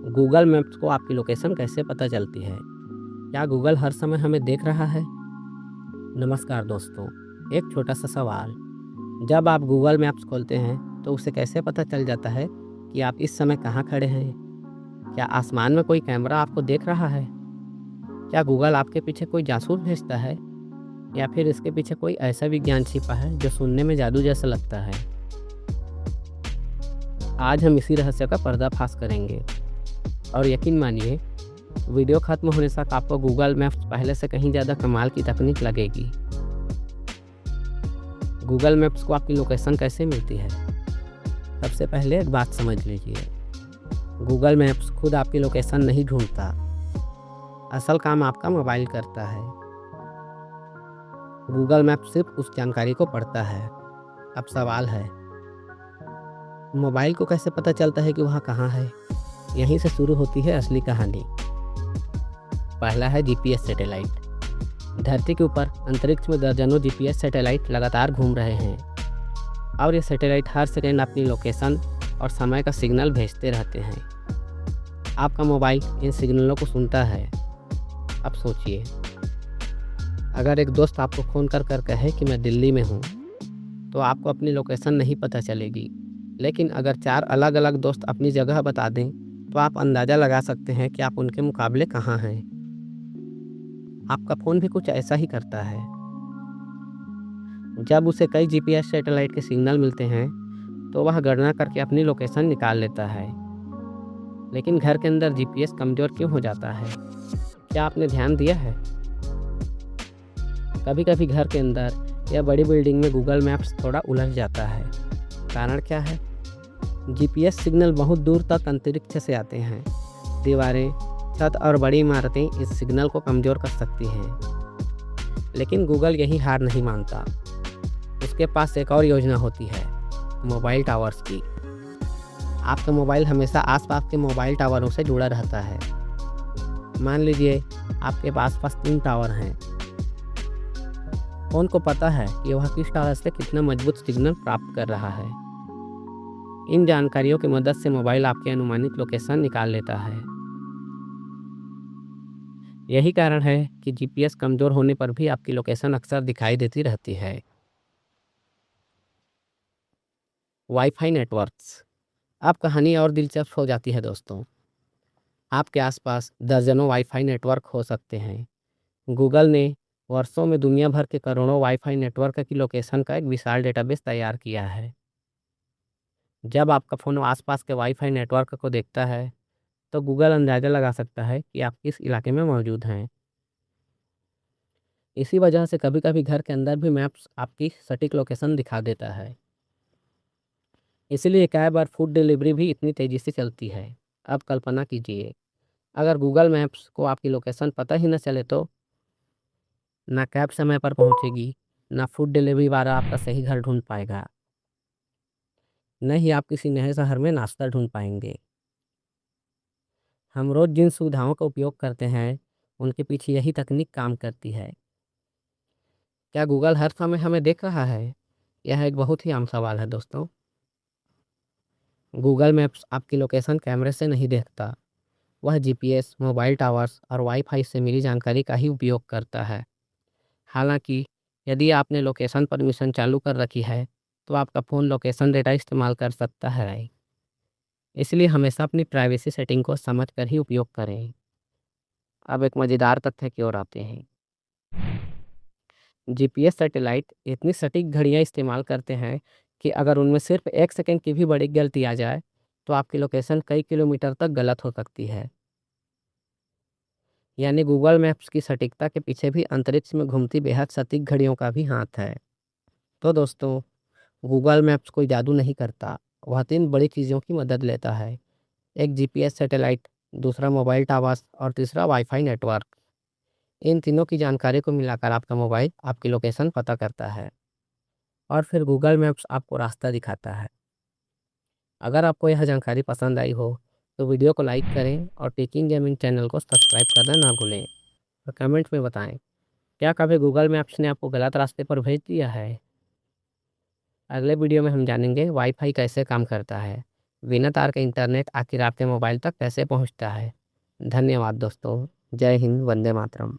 Google maps को आपकी location कैसे पता चलती है? क्या गूगल हर समय हमें देख रहा है? नमस्कार दोस्तों, एक छोटा सा सवाल। जब आप गूगल मैप्स खोलते हैं तो उसे कैसे पता चल जाता है कि आप इस समय कहाँ खड़े हैं? क्या आसमान में कोई कैमरा आपको देख रहा है? क्या गूगल आपके पीछे कोई जासूस भेजता है? या फिर इसके पीछे कोई ऐसा विज्ञान छिपा है जो सुनने में जादू जैसा लगता है? आज हम इसी रहस्य का पर्दाफाश करेंगे। और यकीन मानिए, वीडियो खत्म होने तक आपको गूगल मैप्स पहले से कहीं ज़्यादा कमाल की तकनीक लगेगी। गूगल मैप्स को आपकी लोकेशन कैसे मिलती है? सबसे पहले एक बात समझ लीजिए, गूगल मैप्स खुद आपकी लोकेशन नहीं ढूंढता। असल काम आपका मोबाइल करता है। गूगल मैप्स सिर्फ उस जानकारी को पढ़ता है। अब सवाल है, मोबाइल को कैसे पता चलता है कि वहाँ कहाँ है? यहीं से शुरू होती है असली कहानी। पहला है जीपीएस सैटेलाइट। धरती के ऊपर अंतरिक्ष में दर्जनों जीपीएस सैटेलाइट लगातार घूम रहे हैं और ये सैटेलाइट हर सेकंड अपनी लोकेशन और समय का सिग्नल भेजते रहते हैं। आपका मोबाइल इन सिग्नलों को सुनता है। अब सोचिए, अगर एक दोस्त आपको फ़ोन कर कहे कि मैं दिल्ली में हूँ, तो आपको अपनी लोकेशन नहीं पता चलेगी। लेकिन अगर 4 अलग अलग दोस्त अपनी जगह बता दें, तो आप अंदाज़ा लगा सकते हैं कि आप उनके मुकाबले कहाँ हैं। आपका फ़ोन भी कुछ ऐसा ही करता है। जब उसे कई जीपीएस सैटेलाइट के सिग्नल मिलते हैं, तो वह गणना करके अपनी लोकेशन निकाल लेता है। लेकिन घर के अंदर जीपीएस कमज़ोर क्यों हो जाता है? क्या आपने ध्यान दिया है? कभी कभी घर के अंदर या बड़ी बिल्डिंग में गूगल मैप्स थोड़ा उलझ जाता है। कारण क्या है? जीपीएस सिग्नल बहुत दूर तक अंतरिक्ष से आते हैं। दीवारें, छत और बड़ी इमारतें इस सिग्नल को कमज़ोर कर सकती हैं। लेकिन गूगल यही हार नहीं मानता। उसके पास एक और योजना होती है, मोबाइल टावर्स की। आपका मोबाइल हमेशा आसपास के मोबाइल टावरों से जुड़ा रहता है। मान लीजिए आपके पास 3 टावर हैं। फ़ोन को पता है कि वह किस टावर से कितना मजबूत सिग्नल प्राप्त कर रहा है। इन जानकारियों की मदद से मोबाइल आपकी अनुमानित लोकेशन निकाल लेता है। यही कारण है कि जीपीएस कमज़ोर होने पर भी आपकी लोकेशन अक्सर दिखाई देती रहती है। Wifi networks. अब कहानी और दिलचस्प हो जाती है दोस्तों। आपके आसपास दर्जनों वाईफाई नेटवर्क हो सकते हैं। गूगल ने वर्षों में दुनिया भर के करोड़ों वाईफाई नेटवर्क की लोकेशन का एक विशाल डेटाबेस तैयार किया है। जब आपका फ़ोन आसपास के वाईफाई नेटवर्क को देखता है, तो गूगल अंदाज़ा लगा सकता है कि आप किस इलाके में मौजूद हैं। इसी वजह से कभी-कभी घर के अंदर भी मैप्स आपकी सटीक लोकेशन दिखा देता है। इसीलिए कई बार फूड डिलीवरी भी इतनी तेज़ी से चलती है। अब कल्पना कीजिए, अगर गूगल मैप्स को आपकी लोकेशन पता ही न चले तो ना कैब समय पर पहुंचेगी, ना फूड डिलीवरी वाला आपका सही घर ढूंढ पाएगा, न ही आप किसी नए शहर में नाश्ता ढूंढ पाएंगे। हम रोज़ जिन सुविधाओं का उपयोग करते हैं, उनके पीछे यही तकनीक काम करती है। क्या गूगल हर समय हमें देख रहा है? यह एक बहुत ही आम सवाल है दोस्तों। गूगल मैप्स आपकी लोकेशन कैमरे से नहीं देखता। वह जीपीएस, मोबाइल टावर्स और वाईफाई से मिली जानकारी का ही उपयोग करता है। हालांकि यदि आपने लोकेशन परमिशन चालू कर रखी है, तो आपका फ़ोन लोकेशन डेटा इस्तेमाल कर सकता है। इसलिए हमेशा अपनी प्राइवेसी सेटिंग को समझ कर ही उपयोग करें। अब एक मज़ेदार तथ्य की ओर आते हैं। जीपीएस सैटेलाइट इतनी सटीक घड़ियाँ इस्तेमाल करते हैं कि अगर उनमें सिर्फ 1 सेकंड की भी बड़ी गलती आ जाए, तो आपकी लोकेशन कई किलोमीटर तक गलत हो सकती है। यानी गूगल मैप्स की सटीकता के पीछे भी अंतरिक्ष में घूमती बेहद सटीक घड़ियों का भी हाथ है। तो दोस्तों, गूगल मैप्स कोई जादू नहीं करता। वह 3 बड़ी चीज़ों की मदद लेता है। एक जीपीएस सैटेलाइट, दूसरा मोबाइल टावर्स और तीसरा वाईफाई नेटवर्क। इन तीनों की जानकारी को मिलाकर आपका मोबाइल आपकी लोकेशन पता करता है और फिर गूगल मैप्स आपको रास्ता दिखाता है। अगर आपको यह जानकारी पसंद आई हो, तो वीडियो को लाइक करें और टेकिंग गेमिंग चैनल को सब्सक्राइब करना ना भूलें। और कमेंट में बताएं, क्या कभी गूगल मैप्स ने आपको गलत रास्ते पर भेज दिया है? अगले वीडियो में हम जानेंगे वाईफाई कैसे काम करता है, बिना तार के इंटरनेट आखिर आपके मोबाइल तक कैसे पहुंचता है? धन्यवाद दोस्तों। जय हिंद, वंदे मातरम।